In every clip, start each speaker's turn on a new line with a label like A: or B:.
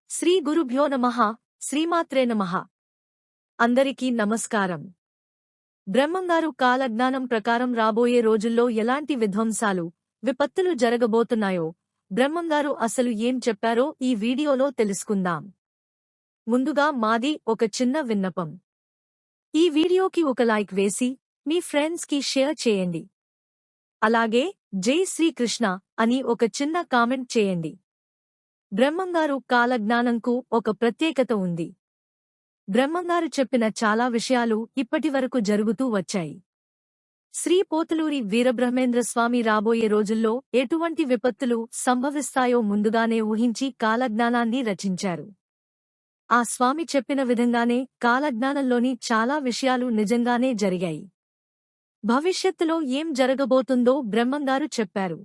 A: శ్రీ గురుభ్యో నమః. శ్రీమాత్రే నమః. అందరికీ నమస్కారం. బ్రహ్మంగారు కాలజ్ఞానం ప్రకారం రాబోయే రోజుల్లో ఎలాంటి విధ్వంసాలు, విపత్తులు జరగబోతున్నాయో బ్రహ్మంగారు అసలు ఏం చెప్పారో ఈ వీడియోలో తెలుసుకుందాం. ముందుగా మాది ఒక చిన్న విన్నపం. ఈ వీడియోకి ఒక లైక్ వేసి మీ ఫ్రెండ్స్ కి షేర్ చేయండి. అలాగే జై శ్రీకృష్ణ అని ఒక చిన్న కామెంట్ చేయండి. బ్రహ్మంగారు కాలజ్ఞానంకు ఒక ప్రత్యేకత ఉంది. బ్రహ్మంగారు చెప్పిన చాలా విషయాలు ఇప్పటివరకు జరుగుతూ వచ్చాయి. శ్రీ పోతులూరి వీరబ్రహ్మేంద్రస్వామి రాబోయే రోజుల్లో ఎటువంటి విపత్తులు సంభవిస్తాయో ముందుగానే ఊహించి కాలజ్ఞానాన్ని రచించారు. ఆ స్వామి చెప్పిన విధంగానే కాలజ్ఞానంలోని చాలా విషయాలు నిజంగానే జరిగాయి. భవిష్యత్తులో ఏం జరగబోతుందో బ్రహ్మంగారు చెప్పారు.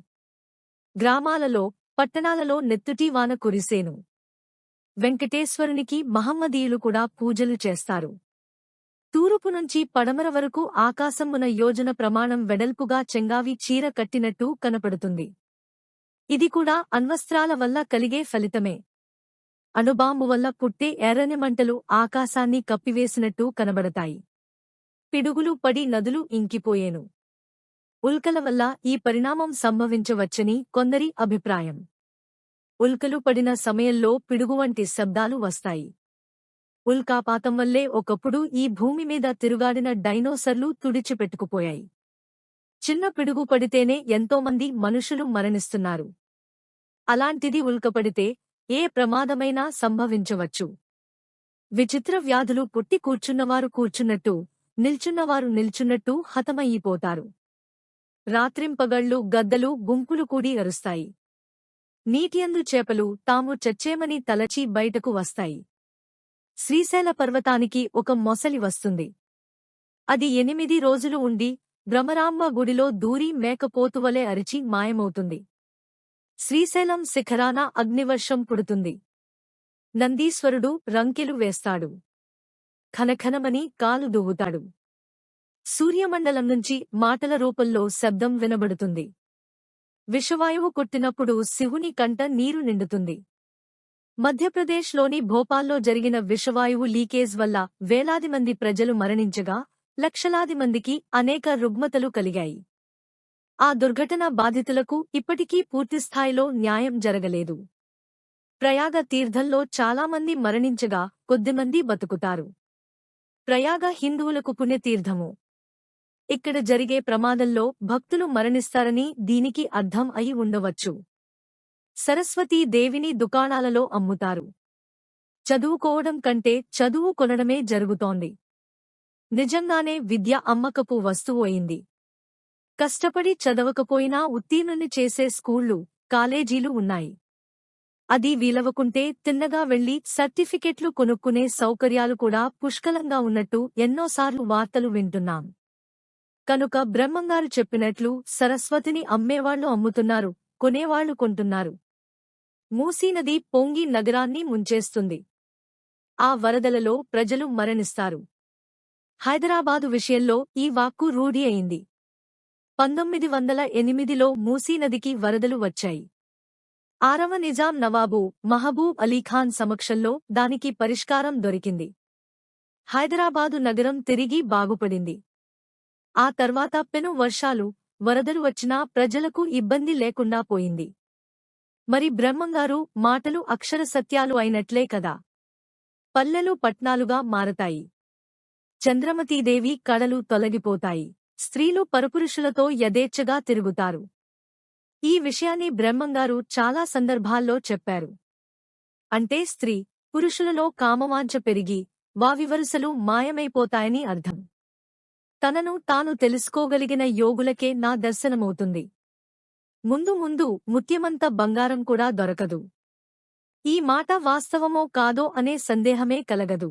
A: గ్రామాలలో, పట్టణాలలో నెత్తుటీవాన కురిసేను. వెంకటేశ్వరునికి మహమ్మదీయులు కూడా పూజలు చేస్తారు. తూర్పు నుంచి పడమర వరకు ఆకాశమున యోజన ప్రమాణం వెడల్పుగా చెంగావి చీర కట్టినట్టు కనపడుతుంది. ఇది కూడా అణ్వస్త్రాల వల్ల కలిగే ఫలితమే. అణుబాంబు వల్ల పుట్టే ఎర్రని మంటలు ఆకాశాన్ని కప్పివేసినట్టు కనబడతాయి. పిడుగులు పడి నదులు ఇంకిపోయేను. ఉల్కల వల్ల ఈ పరిణామం సంభవించవచ్చని కొందరి అభిప్రాయం. ఉల్కలు పడిన సమయంలో పిడుగు వంటి శబ్దాలు వస్తాయి. ఉల్కాపాతం వల్లే ఒకప్పుడు ఈ భూమి మీద తిరుగాడిన డైనోసర్లు తుడిచిపెట్టుకుపోయాయి. చిన్న పిడుగు పడితేనే ఎంతోమంది మనుషులు మరణిస్తున్నారు. అలాంటిది ఉల్కపడితే ఏ ప్రమాదమైనా సంభవించవచ్చు. విచిత్ర వ్యాధులు పుట్టి కూర్చున్నవారు కూర్చున్నట్టు, నిల్చున్నవారు నిల్చున్నట్టు హతమయ్యిపోతారు. రాత్రింపగళ్ళు గద్దలు గుంపులు కూడి అరుస్తాయి. నీటియందు చేపలు తాము చచ్చేమని తలచి బయటకు వస్తాయి. శ్రీశైల పర్వతానికి ఒక మొసలి వస్తుంది. అది 8 రోజులు ఉండి భ్రమరాంబ గుడిలో దూరి మేకపోతువలే అరిచి మాయమవుతుంది. శ్రీశైలం శిఖరాన అగ్నివర్షం పుడుతుంది. నందీశ్వరుడు రంకెలు వేస్తాడు. ఖనఖనమని కాలు దువ్వుతాడు. సూర్యమండలం నుంచి మాటల రూపంలో శబ్దం వినబడుతుంది. విషవాయువు కొట్టినప్పుడు శివుని కంట నీరు నిండుతుంది. మధ్యప్రదేశ్లోని భోపాల్లో జరిగిన విషవాయువు లీకేజ్ వల్ల వేలాది మంది ప్రజలు మరణించగా లక్షలాది మందికి అనేక రుగ్మతలు కలిగాయి. ఆ దుర్ఘటన బాధితులకు ఇప్పటికీ పూర్తిస్థాయిలో న్యాయం జరగలేదు. ప్రయాగ తీర్థంలో చాలామంది మరణించగా కొద్దిమంది బతుకుతారు. ప్రయాగ హిందువులకు పుణ్యతీర్థము. ఇక్కడ జరిగే ప్రమాదంలో భక్తులు మరణిస్తారని దీనికి అర్థం అయి ఉండవచ్చు. సరస్వతీ దేవిని దుకాణాలలో అమ్ముతారు. చదువుకోవడం కంటే చదువు కొనడమే జరుగుతోంది. నిజంగానే విద్య అమ్మకపు వస్తువు అయింది. కష్టపడి చదవకపోయినా ఉత్తీర్ణుని చేసే స్కూళ్లు, కాలేజీలు ఉన్నాయి. అది వీలవకుంటే తిన్నగా వెళ్లి సర్టిఫికెట్లు కొనుక్కునే సౌకర్యాలు కూడా పుష్కలంగా ఉన్నట్టు ఎన్నోసార్లు వార్తలు వింటున్నాం. కనుక బ్రహ్మంగారు చెప్పినట్లు సరస్వతిని అమ్మేవాళ్లు అమ్ముతున్నారు, కొనేవాళ్లు కొంటున్నారు. మూసీనది పొంగి నగరాన్ని ముంచేస్తుంది. ఆ వరదలలో ప్రజలు మరణిస్తారు. హైదరాబాదు విషయంలో ఈ వాక్కు రూఢి అయింది. 1908లో మూసీనదికి వరదలు వచ్చాయి. 6వ నిజాం నవాబు మహబూబ్ అలీఖాన్ సమక్షంలో దానికి పరిష్కారం దొరికింది. హైదరాబాదు నగరం తిరిగి బాగుపడింది. ఆ తర్వాత పెను వర్షాలు, వరదలు వచ్చినా ప్రజలకు ఇబ్బంది లేకుండా పోయింది. మరి బ్రహ్మంగారు మాటలు అక్షర సత్యాలు అయినట్లే కదా. పల్లెలు పట్నాలుగా మారతాయి. చంద్రమతీదేవి కళలు తొలగిపోతాయి. స్త్రీలు పరపురుషులతో యథేచ్ఛగా తిరుగుతారు. ఈ విషయాన్ని బ్రహ్మంగారు చాలా సందర్భాల్లో చెప్పారు. అంటే స్త్రీ, పురుషులలో కామవాంఛ పెరిగి వావివరుసలు మాయమైపోతాయని అర్థం. తనను తాను తెలుసుకోగలిగిన యోగులకే నా దర్శనమవుతుంది. ముందు ముందు ముత్యమంత బంగారం కూడా దొరకదు. ఈ మాట వాస్తవమో కాదో అనే సందేహమే కలగదు.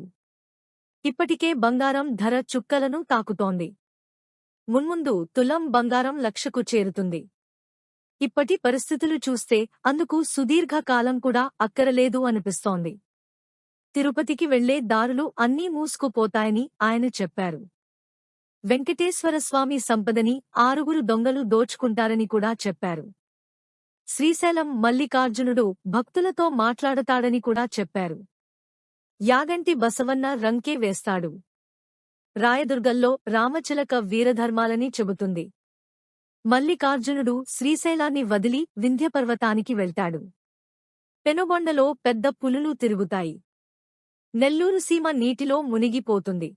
A: ఇప్పటికే బంగారం ధర చుక్కలను తాకుతోంది. మున్ముందు తులం బంగారం 1,00,000కు చేరుతుంది. ఇప్పటి పరిస్థితులు చూస్తే అందుకు సుదీర్ఘకాలం కూడా అక్కరలేదు అనిపిస్తోంది. తిరుపతికి వెళ్లే దారులు అన్నీ మూసుకుపోతాయని ఆయన చెప్పారు. వెంకటేశ్వరస్వామి సంపదని 6 దొంగలు దోచుకుంటారని కూడా చెప్పారు. శ్రీశైలం మల్లికార్జునుడు భక్తులతో మాట్లాడతాడని కూడా చెప్పారు. యాగంటి బసవన్న రంకే వేస్తాడు. రాయదుర్గంలో రామచిలక వీరధర్మాలని చెబుతుంది. మల్లికార్జునుడు శ్రీశైలాన్ని వదిలి వింధ్యపర్వతానికి వెళ్తాడు. పెనుగొండలో పెద్ద పులులు తిరుగుతాయి. నెల్లూరు సీమ నీటిలో మునిగిపోతుంది.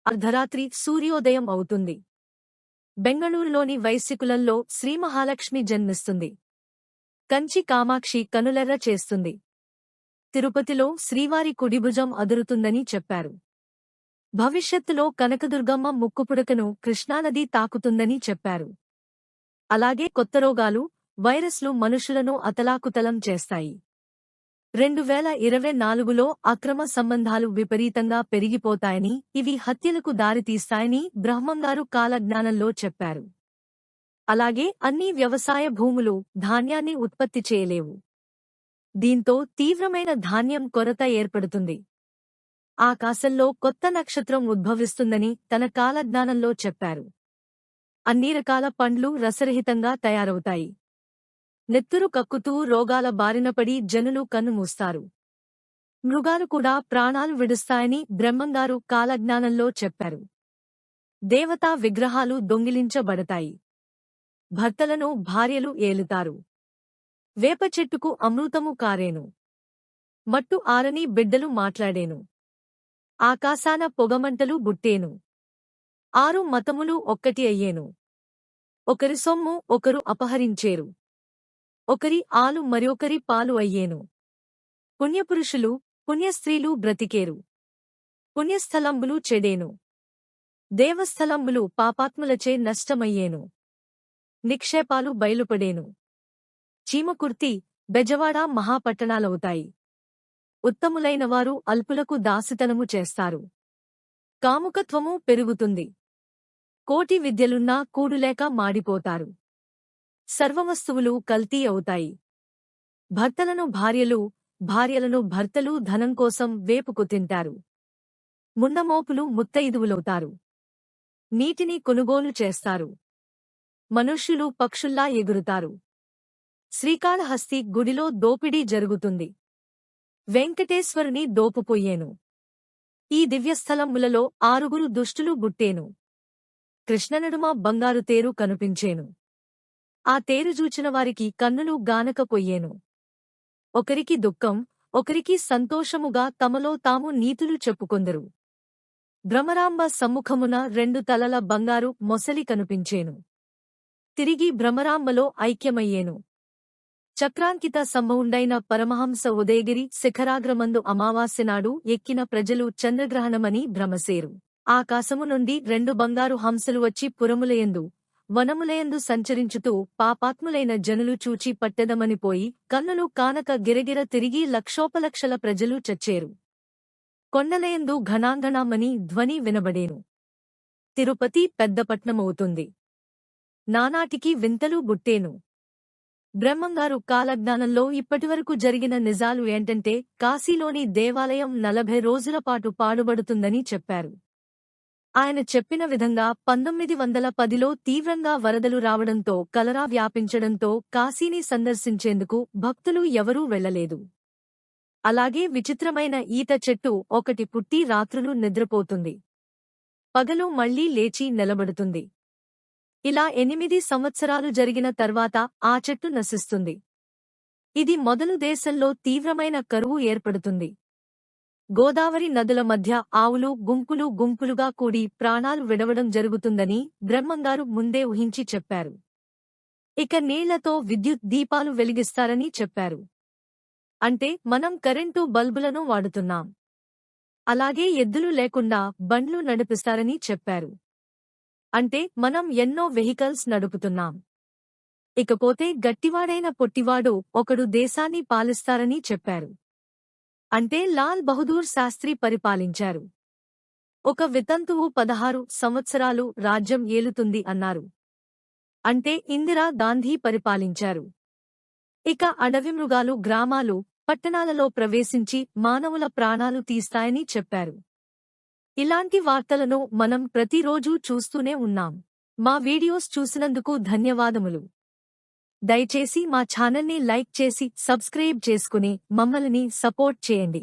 A: అర్ధరాత్రి సూర్యోదయం అవుతుంది. బెంగళూరులోని వైశ్యకులంలో శ్రీమహాలక్ష్మి జన్మిస్తుంది. కంచి కామాక్షి కనులెర్ర చేస్తుంది. తిరుపతిలో శ్రీవారి కుడిభుజం అదురుతుందని చెప్పారు. భవిష్యత్తులో కనకదుర్గమ్మ ముక్కుపుడకను కృష్ణానది తాకుతుందని చెప్పారు. అలాగే కొత్త రోగాలు, వైరస్లు మనుషులను అతలాకుతలం చేస్తాయి. 2024లో అక్రమ సంబంధాలు విపరీతంగా పెరిగిపోతాయని, ఇవి హత్యలకు దారితీస్తాయని బ్రహ్మంగారు కాలజ్ఞానంలో చెప్పారు. అలాగే అన్ని వ్యవసాయ భూములు ధాన్యాన్ని ఉత్పత్తి చేయలేవు. దీంతో తీవ్రమైన ధాన్యం కొరత ఏర్పడుతుంది. ఆకాశంలో కొత్త నక్షత్రం ఉద్భవిస్తుందని తన కాలజ్ఞానంలో చెప్పారు. అన్ని రకాల పండ్లు రసరహితంగా తయారవుతాయి. నెత్తురు కక్కుతూ రోగాల బారినపడి జనులు కన్నుమూస్తారు. మృగాలు కూడా ప్రాణాలు విడుస్తాయని బ్రహ్మంగారు కాలజ్ఞానంలో చెప్పారు. దేవతా విగ్రహాలు దొంగిలించబడతాయి. భర్తలను భార్యలు ఏలుతారు. వేప చెట్టుకు అమృతము కారేను. మట్టు ఆరని బిడ్డలు మాట్లాడేను. ఆకాశాన పొగమంటలు బుట్టేను. 6 మతములు ఒక్కటి అయ్యేను. ఒకరి సొమ్ము ఒకరు అపహరించేరు. ఒకరి ఆలు మరొకరి పాలు అయ్యేను. పుణ్యపురుషులు, పుణ్యస్త్రీలు బ్రతికేరు. పుణ్యస్థలంబులు చెడేను. దేవస్థలంబులు పాపాత్ములచే నష్టమయ్యేను. నిక్షేపాలు బయలుపడేను. చీమకుర్తి, బెజవాడ మహాపట్టణాలవుతాయి. ఉత్తములైనవారు అల్పులకు దాసితనము చేస్తారు. కాముకత్వము పెరుగుతుంది. కోటి విద్యలున్నా కూడులేక మాడిపోతారు. సర్వవస్తువులు కల్తీ అవుతాయి. భర్తలను భార్యలు, భార్యలను భర్తలు ధనం కోసం వేపుకు తింటారు. ముండమోపులు ముత్తయిదువులవుతారు. నీటిని కొనుగోలు చేస్తారు. మనుష్యులు పక్షుల్లా ఎగురుతారు. శ్రీకాళహస్తి గుడిలో దోపిడీ జరుగుతుంది. వెంకటేశ్వరుని దోపుపోయేను. ఈ దివ్యస్థలములలో 6 దుష్టులు బుట్టేను. కృష్ణనడుమ బంగారు తేరు కనుపించేను. ఆ తేరు చూచిన వారికి కన్నులు గానకపోయేను. ఒకరికి దుఃఖం, ఒకరికి సంతోషముగా తమలో తాము నీతులు చెప్పుకొందరు. భ్రమరాంబ సమ్ముఖమున 2 తలల బంగారు మొసలి కనుపించేను. తిరిగి భ్రమరాంబలో ఐక్యమయ్యేను. చక్రాంకిత సంభవుండైన పరమహంస ఉదయగిరి శిఖరాగ్రమందు అమావాస్యనాడు ఎక్కిన ప్రజలు చంద్రగ్రహణమని భ్రమసేరు. ఆకాశము నుండి 2 బంగారు హంసలు వచ్చి పురములయందు, వనములయందు సంచరించుతూ పాపాత్ములైన జనులు చూచి పట్టెదమనిపోయి కన్నులు కానక గిరగిర తిరిగి లక్షోపలక్షల ప్రజలు చచ్చేరు. కొండలయందు ఘనాంఘనామని ధ్వని వినబడేను. తిరుపతి పెద్దపట్నమవుతుంది. నానాటికి వింతలు బుట్టేను. బ్రహ్మంగారు కాలజ్ఞానంలో ఇప్పటివరకు జరిగిన నిజాలు ఏంటంటే, కాశీలోని దేవాలయం 40 రోజులపాటు పాడుబడుతుందని చెప్పారు. ఆయన చెప్పిన విధంగా 1910లో తీవ్రంగా వరదలు రావడంతో కలరా వ్యాపించడంతో కాశీని సందర్శించేందుకు భక్తులు ఎవరూ వెళ్లలేదు. అలాగే విచిత్రమైన ఈత చెట్టు ఒకటి పుట్టి రాత్రులు నిద్రపోతుంది. పగలు మళ్లీ లేచి నిలబడుతుంది. ఇలా 8 సంవత్సరాలు జరిగిన తర్వాత ఆ చెట్టు నశిస్తుంది. ఇది మొదలు దేశంలో తీవ్రమైన కరువు ఏర్పడుతుంది. గోదావరి నదుల మధ్య ఆవులు గుంపులు గుంపులుగా కూడి ప్రాణాలు విడవడం జరుగుతుందని బ్రహ్మంగారు ముందే ఊహించి చెప్పారు. ఇక నీళ్లతో విద్యుత్ దీపాలు వెలిగిస్తారని చెప్పారు. అంటే మనం కరెంటు బల్బులను వాడుతున్నాం. అలాగే ఎద్దులు లేకుండా బండ్లు నడిపిస్తారని చెప్పారు. అంటే మనం ఎన్నో వెహికల్స్ నడుపుతున్నాం. ఇకపోతే గట్టివాడైన పొట్టివాడు ఒకడు దేశాన్ని పాలిస్తారని చెప్పారు. అంటే లాల్ బహదూర్ శాస్త్రి పరిపాలించారు. ఒక వితంతువు 16 సంవత్సరాలు రాజ్యం ఏలుతుంది అన్నారు. అంటే ఇందిరా గాంధీ పరిపాలించారు. ఇక అడవి మృగాలు గ్రామాలు, పట్టణాలలో ప్రవేశించి మానవుల ప్రాణాలు తీస్తాయని చెప్పారు. ఇలాంటి వార్తలను మనం ప్రతిరోజూ చూస్తూనే ఉన్నాం. మా వీడియోస్ చూసినందుకు ధన్యవాదములు. దయచేసి మా ఛానల్ని లైక్ చేసి సబ్స్క్రైబ్ చేసుకుని మమ్మల్ని సపోర్ట్ చేయండి.